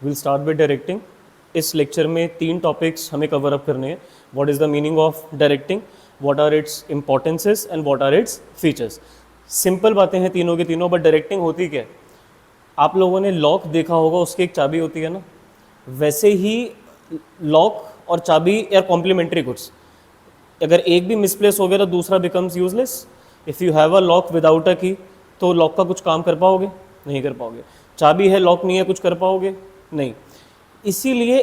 Will start with directing. इस lecture में 3 topics हमें कवर अप करने हैं। What is the meaning of directing, what are its importances and what are its features. Simple बातें हैं तीनों के तीनों, बट डायरेक्टिंग होती क्या है? आप लोगों ने लॉक देखा होगा, उसकी एक चाबी होती है ना, वैसे ही लॉक और चाबी या कॉम्प्लीमेंट्री गुड्स। अगर एक भी मिसप्लेस हो गया तो दूसरा becomes useless. If you have a lock without a की, तो लॉक का कुछ काम कर पाओगे? नहीं कर पाओगे। चाबी है, लॉक नहीं है, कुछ कर पाओगे? नहीं। इसीलिए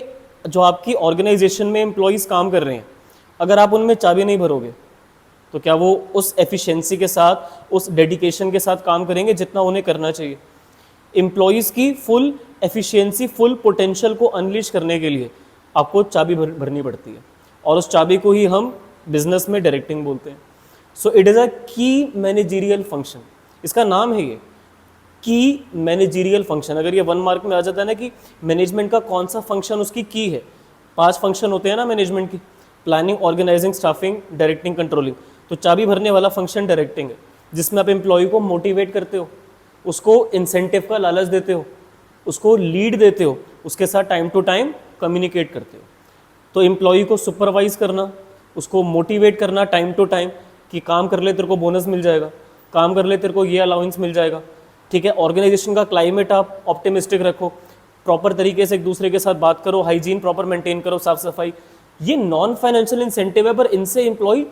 जो आपकी ऑर्गेनाइजेशन में एम्प्लॉयज़ काम कर रहे हैं, अगर आप उनमें चाबी नहीं भरोगे तो क्या वो उस एफिशिएंसी के साथ, उस डेडिकेशन के साथ काम करेंगे जितना उन्हें करना चाहिए? एम्प्लॉयज़ की फुल एफिशिएंसी, फुल पोटेंशियल को अनलीश करने के लिए आपको चाबी भरनी पड़ती है, और उस चाबी को ही हम बिजनेस में डायरेक्टिंग बोलते हैं। सो इट इज़ अ की मैनेजरियल फंक्शन, इसका नाम है ये की मैनेजरियल फंक्शन। अगर ये 1 मार्क में आ जाता है ना कि मैनेजमेंट का कौन सा फंक्शन उसकी की है, 5 फंक्शन होते हैं ना मैनेजमेंट की, planning, organising, staffing, directing, controlling. तो चाबी भरने वाला फंक्शन डायरेक्टिंग है, जिसमें आप एम्प्लॉय को मोटिवेट करते हो, उसको इंसेंटिव का लालच देते हो, उसको लीड देते हो, उसके साथ टाइम टू टाइम कम्युनिकेट करते हो। तो एम्प्लॉय को सुपरवाइज करना, उसको मोटिवेट करना टाइम टू टाइम कि काम कर ले तेरे को बोनस मिल जाएगा, काम कर ले तेरे को ये अलाउंस मिल जाएगा, ठीक है। ऑर्गेनाइजेशन का क्लाइमेट आप ऑप्टिमिस्टिक रखो, प्रॉपर तरीके से एक दूसरे के साथ बात करो, हाइजीन प्रॉपर मेंटेन करो, साफ सफाई। ये नॉन फाइनेंशियल इंसेंटिव है, पर इनसे एम्प्लॉय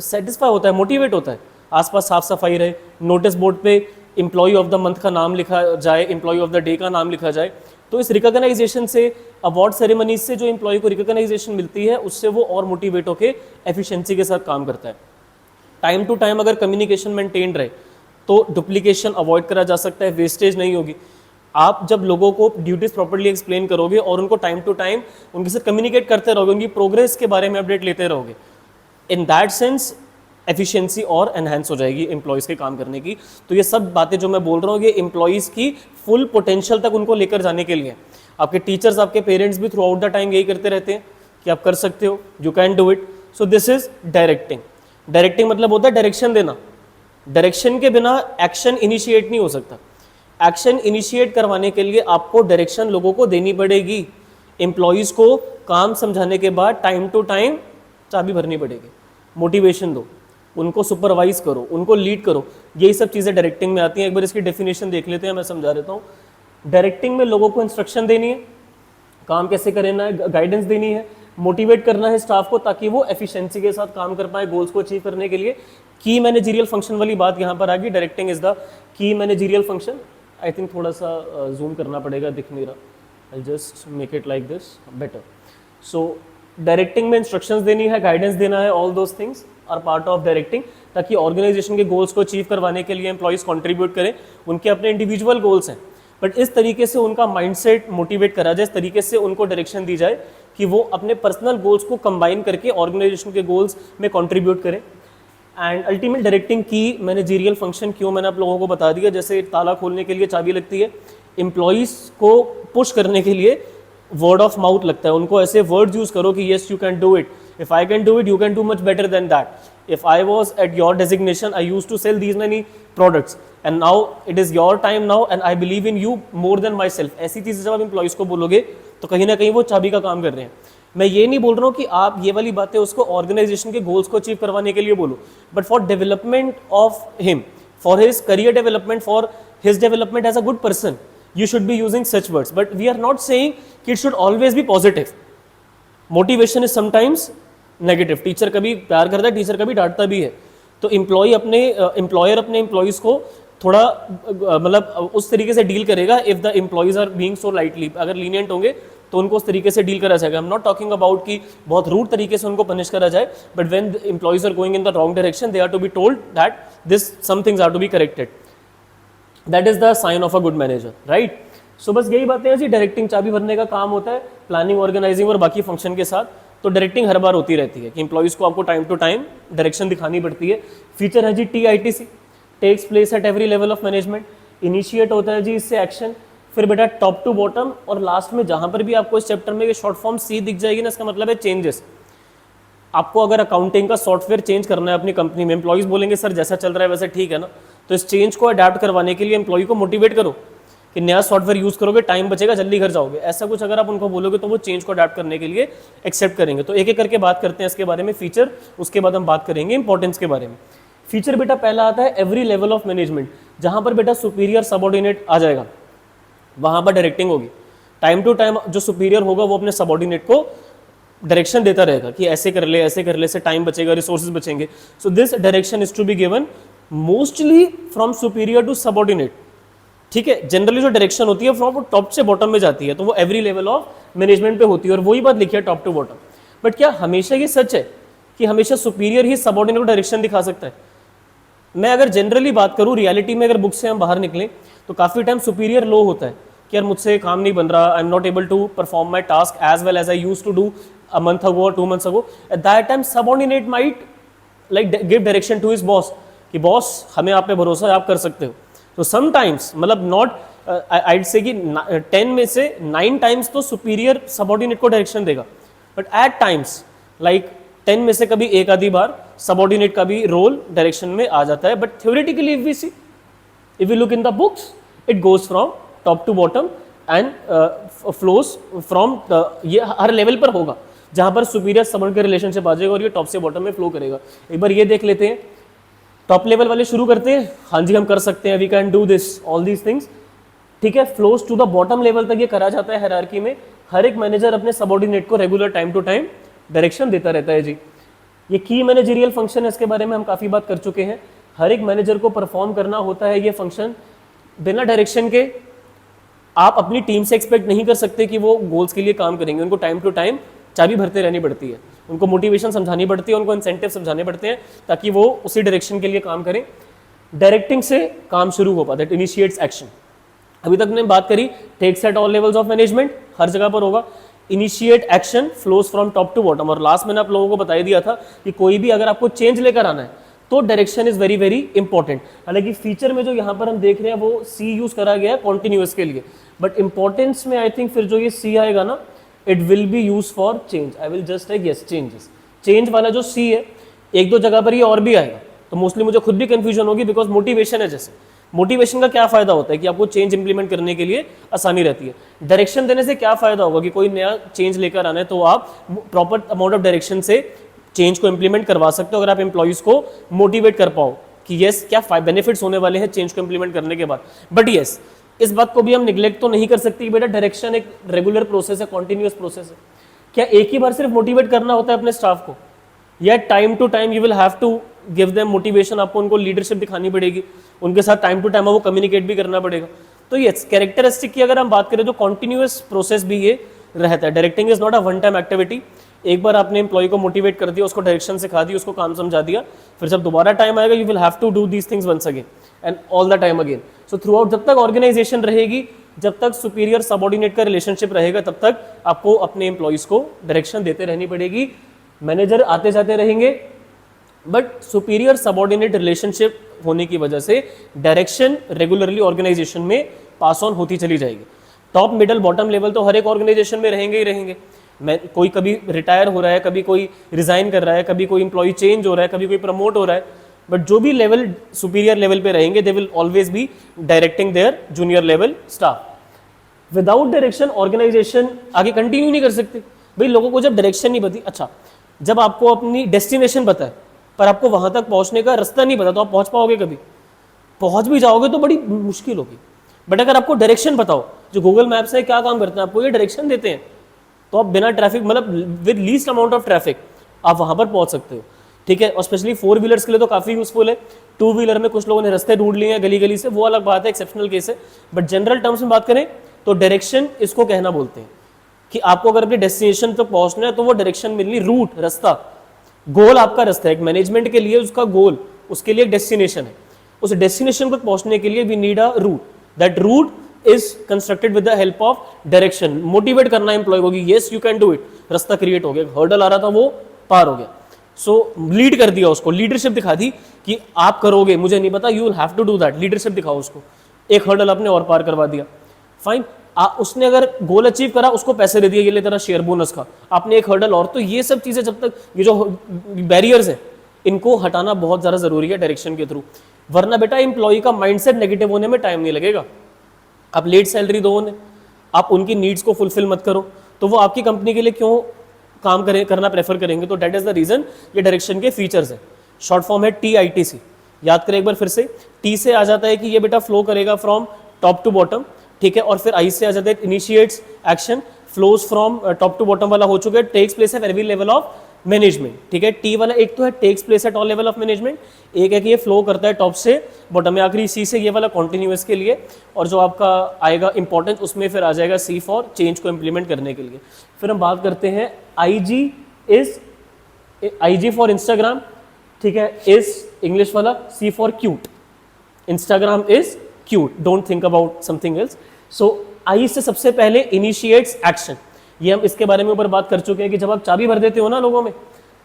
सेटिस्फाई होता है, मोटिवेट होता है। आसपास साफ सफाई रहे, नोटिस बोर्ड पे एम्प्लॉय ऑफ द मंथ का नाम लिखा जाए, एम्प्लॉय ऑफ द डे का नाम लिखा जाए। तो इस रिकॉग्नाइजेशन से, अवार्ड सेरेमनीज से जो एम्प्लॉय को रिकॉग्नाइजेशन मिलती है, उससे वो और मोटिवेट होकर एफिशिएंसी के साथ काम करता है। टाइम टू टाइम अगर कम्युनिकेशन मेंटेन रहे तो डुप्लीकेशन अवॉइड करा जा सकता है, वेस्टेज नहीं होगी। आप जब लोगों को ड्यूटीज प्रॉपर्ली एक्सप्लेन करोगे और उनको टाइम टू टाइम उनके साथ कम्युनिकेट करते रहोगे, उनकी प्रोग्रेस के बारे में अपडेट लेते रहोगे, इन दैट सेंस एफिशिएंसी और एनहांस हो जाएगी एम्प्लॉयज़ के काम करने की। तो ये सब बातें जो मैं बोल रहा हूँ, ये एम्प्लॉयज़ की फुल पोटेंशियल तक उनको लेकर जाने के लिए। आपके टीचर्स, आपके पेरेंट्स भी थ्रू आउट द टाइम यही करते रहते हैं कि आप कर सकते हो, you can do it. So this is directing. Directing मतलब होता है डायरेक्शन देना। डायरेक्शन के बिना एक्शन इनिशिएट नहीं हो सकता। एक्शन इनिशिएट करवाने के लिए आपको डायरेक्शन लोगों को देनी पड़ेगी। एम्प्लॉयज़ को काम समझाने के बाद टाइम टू टाइम चाबी भरनी पड़ेगी, मोटिवेशन दो, उनको सुपरवाइज करो, उनको लीड करो। यही सब चीज़ें डायरेक्टिंग में आती हैं। एक बार इसकी डेफिनेशन देख लेते हैं, मैं समझा देता हूँ। डायरेक्टिंग में लोगों को इंस्ट्रक्शन देनी है, काम कैसे करना है, गाइडेंस देनी है, मोटिवेट करना है स्टाफ को ताकि वो एफिशिएंसी के साथ काम कर पाए गोल्स को अचीव करने के लिए। की मैनेजरियल फंक्शन वाली बात यहाँ पर आ गई। Directing is the key managerial function. I think थोड़ा सा जूम करना पड़ेगा, दिख नहीं रहा, I just make it like this better. So directing में इंस्ट्रक्शंस देनी है, गाइडेंस देना है, all those things are part of directing, ताकि ऑर्गेनाइजेशन के गोल्स को अचीव करवाने के लिए एम्प्लॉयज़ कंट्रीब्यूट करें। उनके अपने इंडिविजुअल गोल्स हैं, बट इस तरीके से उनका माइंडसेट मोटिवेट करा जाए, इस तरीके से उनको डायरेक्शन दी जाए कि वो अपने पर्सनल गोल्स को कंबाइन करके ऑर्गेनाइजेशन के गोल्स में कंट्रीब्यूट करें। एंड अल्टीमेट डायरेक्टिंग की मैनेजरियल फंक्शन क्यों, मैंने आप लोगों को बता दिया। जैसे ताला खोलने के लिए चाबी लगती है, एम्प्लॉयज़ को पुश करने के लिए वर्ड ऑफ माउथ लगता है। उनको ऐसे वर्ड्स यूज करो कि yes you can do it, if I can do it you can do much better than that, if I was at your designation I used to sell these many products and now it is your time now and I believe in you more than myself। ऐसी चीज़ें जब आप employees को बोलोगे तो कहीं ना कहीं वो चाबी का काम कर रहे हैं। मैं ये नहीं बोल रहा हूँ कि आप ये वाली बातें उसको ऑर्गेनाइजेशन के गोल्स को अचीव करवाने के लिए बोलो, but for development of him, for his career development, for his development as a good person, you should be using such words, but we are not saying कि it should always be positive. Motivation is sometimes negative. Teacher कभी प्यार करता है, teacher कभी डांटता भी है। तो employ अपने एम्प्लॉयर अपने एम्प्लॉयज़ को थोड़ा मतलब उस तरीके से डील करेगा। If the employees are being so lightly, अगर लीनियंट होंगे तो उनको उस तरीके से डील करा जाएगा। I am not talking about कि बहुत रूड तरीके से उनको पनिश करा जाए, but when employees are going in the wrong direction they are to be told that this some things are to be corrected. That is the sign of a good manager, right. So बस यही बातें हैं जी। Directing चाबी भरने का काम होता है प्लानिंग, ऑर्गेनाइजिंग और बाकी फंक्शन के साथ। तो डायरेक्टिंग हर बार होती रहती है कि एम्प्लॉयज़ को आपको टाइम टू टाइम डायरेक्शन दिखानी पड़ती है। फीचर है जी TITC, takes place at every level of management. Initiate होता है जी इससे एक्शन, फिर बेटा टॉप टू बॉटम, और लास्ट में जहाँ पर भी आपको इस चैप्टर में ये शॉर्ट फॉर्म C दिख जाएगी ना, इसका मतलब है चेंजेस। आपको अगर अकाउंटिंग का सॉफ्टवेयर चेंज करना है अपनी कंपनी में, एम्प्लॉयज़ बोलेंगे सर जैसा चल रहा है वैसे ठीक है ना, तो इस चेंज को अडेप्ट करवाने के लिए एम्प्लॉय को मोटिवेट करो कि नया सॉफ्टवेयर यूज करोगे, टाइम बचेगा, जल्दी घर जाओगे, ऐसा कुछ अगर आप उनको बोलोगे तो वो चेंज को अडेप्ट करने के लिए एक्सेप्ट करेंगे। तो एक एक करके बात करते हैं इसके बारे में, फीचर, उसके बाद हम बात करेंगे इंपॉर्टेंस के बारे में। फीचर बेटा पहला आता है एवरी लेवल ऑफ मैनेजमेंट, जहां पर बेटा सुपीरियर सबऑर्डिनेट आ जाएगा वहां पर डायरेक्टिंग होगी। टाइम टू टाइम जो सुपीरियर होगा वो अपने सबऑर्डिनेट को डायरेक्शन देता रहेगा कि ऐसे कर ले, ऐसे कर ले, से टाइम बचेगा, रिसोर्सेज बचेंगे। So this direction is to be given mostly from superior to subordinate. ठीक है, जनरली जो डायरेक्शन होती है फ्रॉम टॉप से बॉटम में जाती है, तो वो एवरी लेवल ऑफ मैनेजमेंट पे होती है, और वही बात लिखी है टॉप टू बॉटम। बट क्या हमेशा ये सच है कि हमेशा सुपीरियर ही सबऑर्डिनेट को डायरेक्शन दिखा सकता है? मैं अगर जनरली बात करूं, रियलिटी में अगर बुक से हम बाहर निकलें तो काफी टाइम सुपीरियर लो होता है कि यार मुझसे काम नहीं बन रहा, I am not able to perform my task as well as I use to do a month ago or 2 months ago. At that time subordinate might like give direction to his boss कि boss हमें आप पे भरोसा है, आप कर सकते हो। तो समटाइम्स मतलब नॉट आइड से कि 10 में से 9 टाइम्स तो सुपीरियर सबऑर्डिनेट को डायरेक्शन देगा, बट एट टाइम्स लाइक 10 में से कभी एक आधी बार सबऑर्डिनेट का भी रोल डायरेक्शन में आ जाता है। But theoretically if we see, if we look in the books, it goes from top to bottom and flows from, ये हर लेवल पर होगा जहां पर सुपीरियर सबऑर्डिनेट का रिलेशनशिप आ जाएगा और ये टॉप से बॉटम में फ्लो करेगा। एक बार ये देख लेते हैं, टॉप लेवल वाले शुरू करते हैं। हाँ जी हम कर सकते हैं, we can do this all these things. ठीक है, flows to the bottom level तक ये करा जाता है हायरार्की में। हर एक मैनेजर अपने सबऑर्डिनेट को regular time to time direction देता रहता है जी। ये की मैनेजरियल फंक्शन है, इसके बारे में हम काफी बात कर चुके हैं। हर एक मैनेजर को परफॉर्म करना होता है ये फंक्शन। बिना डायरेक्शन के आप अपनी टीम से एक्सपेक्ट नहीं कर सकते कि वो गोल्स के लिए काम करेंगे। उनको टाइम टू टाइम चाबी भरते रहनी पड़ती है, उनको मोटिवेशन समझानी पड़ती है, उनको इंसेंटिव समझाने पड़ते हैं ताकि वो उसी डायरेक्शन के लिए काम करें। डायरेक्टिंग से काम शुरू हो पाता है, इनिशिएट्स एक्शन। अभी तक हमने बात करी takes at all levels of management, हर जगह पर होगा। Initiate action flows from top to bottom. और लास्ट मैंने आप लोगों को बता ही दिया था कि कोई भी अगर आपको चेंज लेकर आना है तो direction is very very important. हालांकि फीचर में जो यहाँ पर हम देख रहे हैं वो सी यूज करा गया है कॉन्टिन्यूअस के लिए, बट इंपॉर्टेंस में आई थिंक फिर जो ये सी आएगा ना, it will be use for change. I will just take yes changes. Change वाला जो सी है एक दो जगह पर ये और भी आएगा, तो मोस्टली मुझे खुद भी कंफ्यूजन होगी बिकॉज मोटिवेशन है। जैसे मोटिवेशन का क्या फायदा होता है कि आपको चेंज इंप्लीमेंट करने के लिए आसानी रहती है। डायरेक्शन देने से क्या फायदा होगा कि कोई नया चेंज लेकर आना है तो आप प्रॉपर अमाउंट ऑफ डायरेक्शन से चेंज को इंप्लीमेंट करवा सकते हो, अगर आप एम्प्लॉइज को मोटिवेट कर पाओ कि यस क्या बेनिफिट्स होने वाले हैं चेंज को इंप्लीमेंट करने के बाद। बट यस इस बात को भी हम निग्लेक्ट तो नहीं कर सकते कि बेटा डायरेक्शन एक रेगुलर प्रोसेस है, कॉन्टिन्यूअस प्रोसेस है। क्या एक ही बार सिर्फ मोटिवेट करना होता है अपने स्टाफ को, या time to time you will have to give them motivation, आपको उनको लीडरशिप दिखानी पड़ेगी, उनके साथ टाइम टू टाइम वो कम्युनिकेट भी करना पड़ेगा। तो यस कैरेक्टरिस्टिक की अगर हम बात करें तो कॉन्टिन्यूअस प्रोसेस भी ये रहता है। Directing is not a one time activity. एक बार आपने एम्प्लॉय को मोटिवेट कर दिया, उसको डायरेक्शन सिखा दी, उसको काम समझा दिया, फिर जब दोबारा टाइम आएगा you will have to do these things once again and all the time again. So throughout जब तक ऑर्गेनाइजेशन रहेगी, जब तक सुपीरियर सबऑर्डिनेट का रिलेशनशिप रहेगा, तब तक आपको अपने एम्प्लॉइज को डायरेक्शन देते रहनी पड़ेगी। मैनेजर आते जाते रहेंगे, बट सुपीरियर सबऑर्डिनेट रिलेशनशिप होने की वजह से डायरेक्शन रेगुलरली ऑर्गेनाइजेशन में पास ऑन होती चली जाएगी। टॉप मिडल बॉटम लेवल तो हर एक ऑर्गेनाइजेशन में रहेंगे ही रहेंगे। मैं कोई कभी रिटायर हो रहा है, कभी कोई रिजाइन कर रहा है, कभी कोई एम्प्लॉय चेंज हो रहा है, कभी कोई प्रमोट हो रहा है, बट जो भी लेवल सुपीरियर लेवल पे रहेंगे they will always be directing their junior level staff. Without direction organisation आगे कंटिन्यू नहीं कर सकते। भाई लोगों को जब डायरेक्शन नहीं पता, अच्छा जब आपको अपनी डेस्टिनेशन पता है पर आपको वहां तक पहुंचने का रास्ता नहीं पता, तो आप पहुंच पाओगे? कभी पहुंच भी जाओगे तो बड़ी मुश्किल होगी। बट अगर आपको डायरेक्शन बताओ, जो गूगल मैप्स है क्या काम करते हैं, आपको ये डायरेक्शन देते हैं, तो आप बिना ट्रैफिक मतलब with least amount of traffic आप वहां पर पहुंच सकते हो। ठीक है, और स्पेशली 4 व्हीलर्स के लिए तो काफी यूजफुल है। 2 व्हीलर में कुछ लोगों ने रास्ते ढूंढ लिए हैं गली गली से, वो अलग बात है, एक्सेप्शनल केस है। बट जनरल टर्म्स में बात करें तो डायरेक्शन इसको कहना बोलते हैं कि आपको अगर अपनी डेस्टिनेशन तक पहुंचना है तो वो डायरेक्शन मिलनी, रूट, रास्ता, गोल आपका रास्ता है। एक मैनेजमेंट के लिए उसका गोल, उसके लिए एक डेस्टिनेशन है। उस डेस्टिनेशन तक पहुंचने के लिए we need a route. That route is constructed with the help of direction. Motivate करना एम्प्लॉय को कि yes you can do it. रास्ता क्रिएट हो गया, हर्डल आ रहा था वो पार हो गया, सो लीड कर दिया उसको, लीडरशिप दिखा दी कि आप करोगे, मुझे नहीं पता, you will have to do that. Leadership दिखाओ उसको, एक हर्डल आपने और पार करवा दिया, फाइन। उसने अगर गोल अचीव करा, उसको पैसे दे दिए, ये ले तेरा शेयर बोनस का, आपने एक हर्डल और। तो ये सब चीजें जब तक, ये जो बैरियर्स है इनको हटाना बहुत ज्यादा जरूरी है डायरेक्शन के थ्रू, वरना बेटा एम्प्लॉय का माइंडसेट नेगेटिव होने में टाइम नहीं लगेगा। आप लेट सैलरी दो उन्हें, आप उनकी नीड्स को फुलफिल मत करो, तो वो आपकी कंपनी के लिए क्यों काम करना प्रेफर करेंगे? तो डेट इज द रीजन ये डायरेक्शन के फीचर्स है। शॉर्ट फॉर्म है TITC, याद करें एक बार फिर से। T से आ जाता है कि ये बेटा फ्लो करेगा फ्रॉम टॉप टू बॉटम, ठीक है, और फिर I से आ जाता है initiates action, flows from top to bottom वाला हो चुका है, takes place at every level of management, ठीक है। T वाला एक तो है takes place at all level of management, एक है कि ये फ्लो करता है टॉप से बॉटम में, आखिरी C से ये वाला कॉन्टिन्यूअस के लिए, और जो आपका आएगा इंपॉर्टेंस उसमें फिर आ जाएगा C फॉर चेंज को इंप्लीमेंट करने के लिए। फिर हम बात करते हैं IG फॉर इंस्टाग्राम, ठीक है, इज इंग्लिश वाला, C for cute, Instagram is cute, don't think about something else. So I से सबसे पहले इनिशिएट्स एक्शन, ये हम इसके बारे में ऊपर बात कर चुके हैं कि जब आप चाबी भर देते हो ना लोगों में,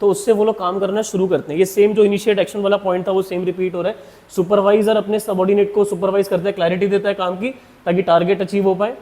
तो उससे वो लोग काम करना शुरू करते हैं। ये सेम जो इनिशिएट एक्शन वाला पॉइंट था वो सेम रिपीट हो रहा है। सुपरवाइजर अपने सबऑर्डिनेट को सुपरवाइज करता है, क्लैरिटी देता है काम की, ताकि टारगेट अचीव हो पाए।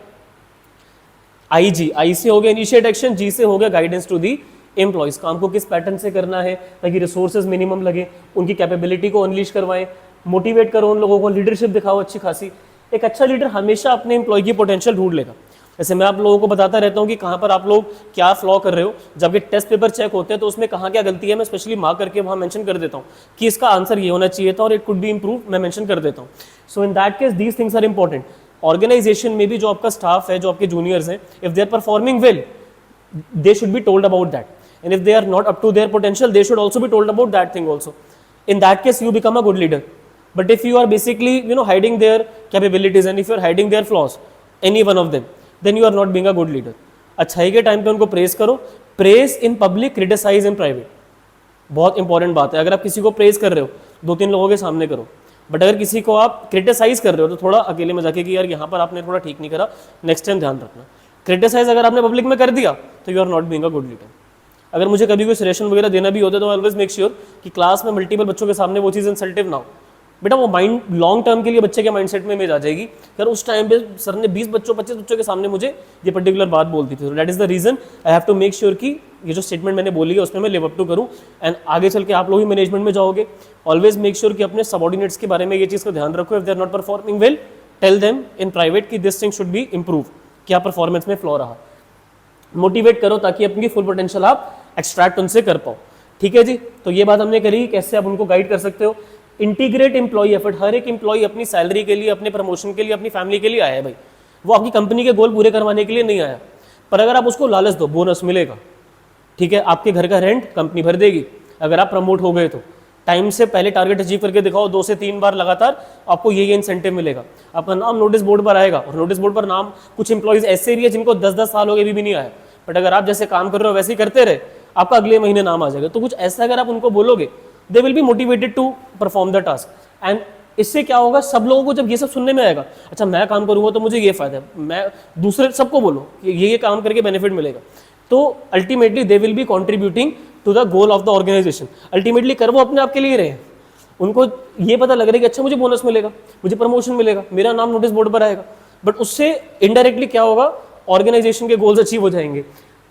I से हो गया इनिशिएट एक्शन, G से हो गया गाइडेंस टू दी एम्प्लॉयज, काम को किस पैटर्न से करना है ताकि रिसोर्सेज मिनिमम लगे, उनकी कैपेबिलिटी को अनलीश करवाएं, मोटिवेट करो उन लोगों को, लीडरशिप दिखाओ अच्छी खासी। एक अच्छा लीडर हमेशा अपने एम्प्लॉय की पोटेंशियल ढूंढ लेगा। जैसे मैं आप लोगों को बताता रहता हूँ कि कहाँ पर आप लोग क्या फ्लॉ कर रहे हो, जब ये टेस्ट पेपर चेक होते हैं तो उसमें कहाँ क्या गलती है, मैं स्पेशली मार्क करके वहाँ मेंशन कर देता हूँ कि इसका आंसर ये होना चाहिए था और इट कुड बी इम्प्रूव, मैं मेंशन कर देता हूँ। So in that case these things are important. Organisation में भी जो आपका स्टाफ है, जो आपके जूनियर्स हैं, if they are performing well, they should be told about that, and if they are not up to their potential, they should also be told about that thing also. In that case you become a good leader. But if you are basically hiding their capabilities and if you are hiding their flaws, any one of them, then you are not being a good leader. अच्छाई के time पे उनको praise करो, praise in public, criticise in private, बहुत important बात है। अगर आप किसी को प्रेस कर रहे हो 2-3 लोगों के सामने करो, बट अगर किसी को आप क्रिटिसाइज कर रहे हो तो थोड़ा अकेले में जाके कि यार यहाँ पर आपने थोड़ा ठीक नहीं करा, नेक्स्ट टाइम ध्यान रखना। क्रिटिसाइज अगर आपने पब्लिक में कर दिया तो you are not being a good leader. अगर मुझे कभी कोई सजेशन वगैरह देना भी होता है तो ऑलवेज मेक श्योर कि क्लास में मल्टीपल बच्चों के सामने वो चीज़ इंसल्टिव ना हो। बेटा वो माइंड लॉन्ग टर्म के लिए बच्चे के माइंडसेट में इमेज आ जाएगी, यार उस टाइम पे सर ने 20 बच्चों 25 बच्चों के सामने मुझे ये पर्टिकुलर बात बोलती थी। That is the reason I have to make sure कि ये जो स्टेटमेंट मैंने बोली है उसमें मैं लिव अप टू करूँ। एंड आगे चल के आप लोग भी मैनेजमेंट में जाओगे, ऑलवेज मेक श्योर कि अपने सबऑर्डिनेट्स के बारे में ये चीज़ का ध्यान रखो। If they are not performing well, tell them in private कि this thing should be improve, क्या परफॉर्मेंस में फ्लॉ रहा। मोटिवेट करो ताकि अपनी फुल पोटेंशियल आप एक्सट्रैक्ट उनसे कर पाओ। ठीक है जी, तो ये बात हमने करी कैसे आप उनको गाइड कर सकते हो। इंटीग्रेट एम्प्लॉय एफर्ट, हर एक एम्प्लॉय अपनी सैलरी के लिए, अपने प्रमोशन के लिए, अपनी फैमिली के लिए आया है भाई, वो आपकी कंपनी के गोल पूरे करवाने के लिए नहीं आया। पर अगर आप उसको लालच दो, बोनस मिलेगा, ठीक है, आपके घर का रेंट कंपनी भर देगी, अगर आप प्रमोट हो गए तो टाइम से पहले टारगेट अचीव करके दिखाओ 2 से 3 बार लगातार, आपको ये इंसेंटिव मिलेगा, आपका नाम नोटिस बोर्ड पर आएगा। और नोटिस बोर्ड पर नाम कुछ इंप्लॉइज ऐसे भी है जिनको 10-10 साल हो गए भी नहीं आया, बट अगर आप जैसे काम कर रहे हो वैसे ही करते रहे, आपका अगले महीने नाम आ जाएगा। तो कुछ ऐसा अगर आप उनको बोलोगे, they will be motivated to perform the task. And इससे क्या होगा, सब लोगों को जब ये सब सुनने में आएगा, अच्छा मैं काम करूंगा तो मुझे ये फायदा है, मैं दूसरे सबको बोलो कि ये काम करके बेनिफिट मिलेगा, तो ultimately they will be contributing to the goal of the organisation. Ultimately कर वो अपने आप के लिए रहे, उनको ये पता लग रहा है कि अच्छा मुझे बोनस मिलेगा, मुझे प्रमोशन मिलेगा, मेरा नाम नोटिस बोर्ड पर आएगा, बट उससे इनडायरेक्टली क्या होगा, ऑर्गेनाइजेशन के गोल्स अचीव हो जाएंगे।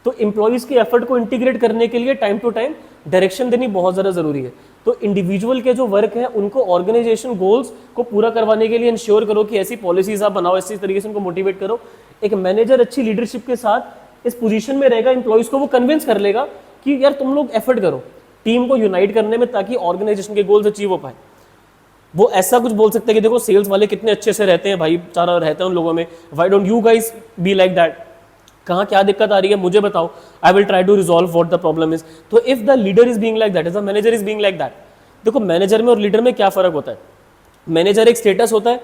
तो इंप्लॉइज के एफर्ट को इंटीग्रेट करने के लिए टाइम टू टाइम डायरेक्शन देनी बहुत ज़्यादा जरूरी है। तो इंडिविजुअल के जो वर्क है उनको ऑर्गेनाइजेशन गोल्स को पूरा करवाने के लिए इंश्योर करो कि ऐसी पॉलिसीज आप बनाओ, ऐसी तरीके से उनको मोटिवेट करो। एक मैनेजर अच्छी लीडरशिप के साथ इस पोजीशन में रहेगा, इंप्लॉइज को वो कन्विंस कर लेगा कि यार तुम लोग एफर्ट करो टीम को यूनाइट करने में ताकि ऑर्गेनाइजेशन के गोल्स अचीव हो पाए। वो ऐसा कुछ बोल सकते हैं कि देखो सेल्स वाले कितने अच्छे से रहते हैं, भाईचारा रहता है उन लोगों में, why don't you guys be like that, कहाँ क्या दिक्कत आ रही है मुझे बताओ, I will try to resolve what the problem is. तो if the leader is being like that, if the manager is being like that, देखो मैनेजर में और लीडर में क्या फर्क होता है। मैनेजर एक स्टेटस होता है,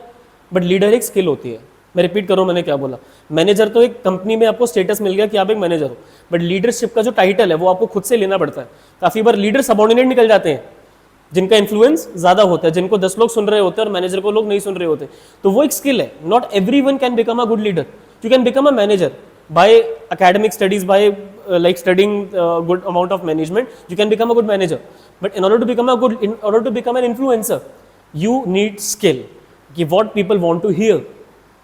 बट लीडर एक स्किल होती है। मैं रिपीट करूँ मैंने क्या बोला, मैनेजर तो एक कंपनी में आपको स्टेटस मिल गया कि आप एक मैनेजर हो, बट लीडरशिप का जो टाइटल है वो आपको खुद से लेना पड़ता है। काफी बार लीडर सबऑर्डिनेट निकल जाते हैं जिनका इन्फ्लुएंस ज्यादा होता है, जिनको 10 लोग सुन रहे होते हैं और मैनेजर को लोग नहीं सुन रहे होते, तो वो एक स्किल है। Not everyone can become a good leader, you can become a manager by academic studies, by like studying good amount of management, you can become a good manager. But in order to become an influencer, you need skill, कि what people want to hear,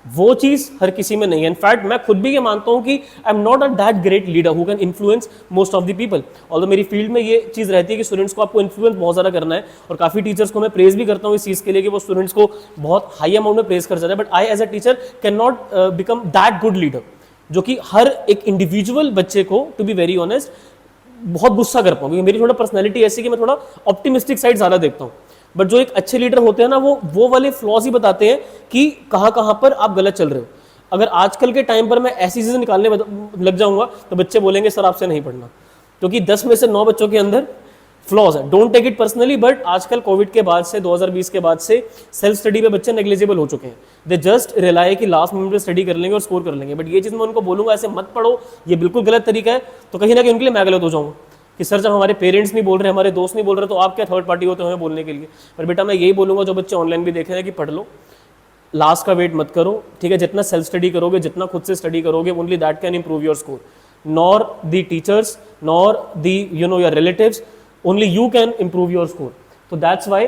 वो चीज हर किसी में नहीं है। In fact मैं खुद भी ये मानता हूं कि आई am not a that great leader who can influence most of the people. Although मेरी फील्ड में ये चीज रहती है कि स्टूडेंट्स को आपको इन्फ्लुएंस बहुत ज्यादा करना है, और काफी टीचर्स को मैं प्रेज भी करता हूं इस चीज के लिए कि वो स्टूडेंट्स को बहुत हाई अमाउंट में प्रेज कर जाता है। But I as a teacher can not become that good leader जो कि हर एक इंडिविजुअल बच्चे को, टू बी वेरी ऑनेस्ट, बहुत गुस्सा कर पाऊँ, क्योंकि मेरी थोड़ा पर्सनैलिटी ऐसी कि मैं थोड़ा ऑप्टिमिस्टिक साइड ज़्यादा देखता हूँ। बट जो एक अच्छे लीडर होते हैं ना, वो वाले फ्लॉज ही बताते हैं कि कहाँ कहाँ पर आप गलत चल रहे हो। अगर आजकल के टाइम पर मैं ऐसी चीज़ें निकालने लग जाऊंगा तो बच्चे बोलेंगे सर आपसे नहीं पढ़ना, क्योंकि 10 में से 9 बच्चों के अंदर फ्लॉज है। Don't take it personally, but आजकल कोविड के बाद से, 2020 के बाद से सेल्फ स्टडी पे बच्चे नेग्लिजिबल हो चुके हैं। दे जस्ट रिलाई कि लास्ट मोमेंट पे स्टडी कर लेंगे और स्कोर कर लेंगे। बट ये चीज़ मैं उनको बोलूंगा ऐसे मत पढ़ो, ये बिल्कुल गलत तरीका है, तो कहीं ना कहीं उनके लिए मैं गलत हो जाऊंगा कि सर जब हमारे पेरेंट्स नहीं बोल रहे, हमारे दोस्त नहीं बोल रहे, तो आप क्या थर्ड पार्टी होते हैं हमें बोलने के लिए। पर बेटा मैं यही बोलूंगा, जो बच्चे ऑनलाइन भी देख रहे हैं, कि पढ़ लो, लास्ट का वेट मत करो, ठीक है। जितना सेल्फ स्टडी करोगे, जितना खुद से स्टडी करोगे, only that can improve your score, nor the teachers, nor the your relatives, only you can improve your score. तो दैट्स वाई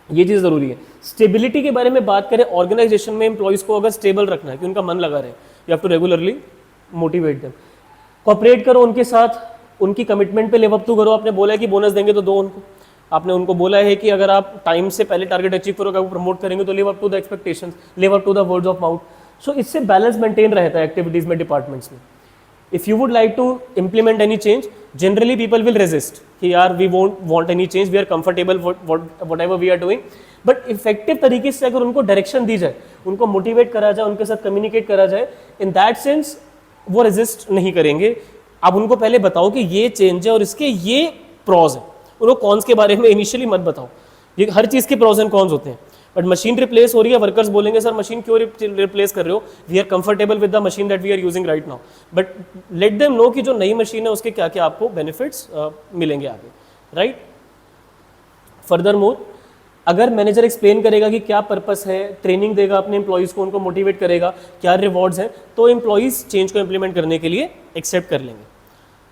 ये चीज़ ज़रूरी है। स्टेबिलिटी के बारे में बात करें, ऑर्गेनाइजेशन में एम्प्लॉइज़ को अगर स्टेबल रखना है कि उनका मन लगा रहे, you have to regularly motivate them, cooperate करो उनके साथ, उनकी कमिटमेंट पे लिव अप टू करो। आपने बोला है कि बोनस देंगे तो दो उनको, आपने उनको बोला है कि अगर आप टाइम से पहले टारगेट अचीव करोगे, आपको प्रमोट करेंगे, तो live up to the expectations, live up to the words of mouth. So इससे बैलेंस मेंटेन रहता है एक्टिविटीज में, डिपार्टमेंट्स में। If you would like to implement any change, generally people will resist कि यार we won't want any change, we are comfortable whatever we are doing. But effective तरीके से अगर उनको डायरेक्शन दी जाए, उनको मोटिवेट करा जाए, उनके साथ कम्युनिकेट करा जाए, इन दैट सेंस वो रेजिस्ट नहीं करेंगे। आप उनको पहले बताओ कि ये चेंज है और इसके ये प्रॉज है, उनको कॉन्स के बारे में इनिशियली मत बताओ। ये हर चीज़ के प्रॉज एंड कॉन्स होते हैं। बट मशीन रिप्लेस हो रही है, वर्कर्स बोलेंगे सर मशीन क्यों रिप्लेस कर रहे हो, we are comfortable with the machine that we are using right now. But let them know कि जो नई मशीन है उसके क्या क्या आपको बेनिफिट्स मिलेंगे आगे, राइट। फर्दर मोर, अगर मैनेजर एक्सप्लेन करेगा कि क्या पर्पस है, ट्रेनिंग देगा अपने एम्प्लॉयज़ को, उनको मोटिवेट करेगा, क्या रिवॉर्ड्स हैं, तो एम्प्लॉयज़ चेंज को इम्प्लीमेंट करने के लिए एक्सेप्ट कर लेंगे।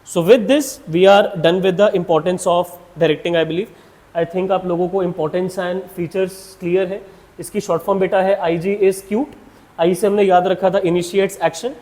So with this we are done with the importance of directing. I believe, I think आप लोगों को इंपॉर्टेंस एंड फीचर्स क्लियर है। इसकी शॉर्ट फॉर्म बेटा है IG इज क्यूट। आई से हमने याद रखा था इनिशिएट्स एक्शन,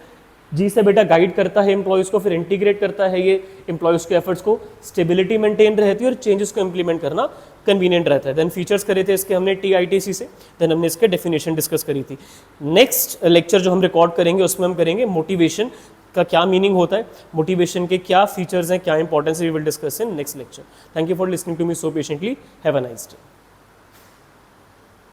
G से बेटा गाइड करता है एम्प्लॉयज़ को, फिर इंटीग्रेट करता है ये एम्प्लॉयज़ के एफर्ट्स को, स्टेबिलिटी मेंटेन रहती है और चेंजेस को इंप्लीमेंट करना कन्वीनियंट रहता है। देन फीचर्स करे थे इसके हमने TITC से, देन हमने इसके डेफिनेशन डिस्कस करी थी। नेक्स्ट लेक्चर जो हम रिकॉर्ड करेंगे उसमें हम करेंगे मोटिवेशन का क्या मीनिंग होता है, मोटिवेशन के क्या फीचर्स हैं, क्या इंपॉर्टेंस है, we will discuss in next lecture. Thank you for listening to me so patiently. Have a nice day.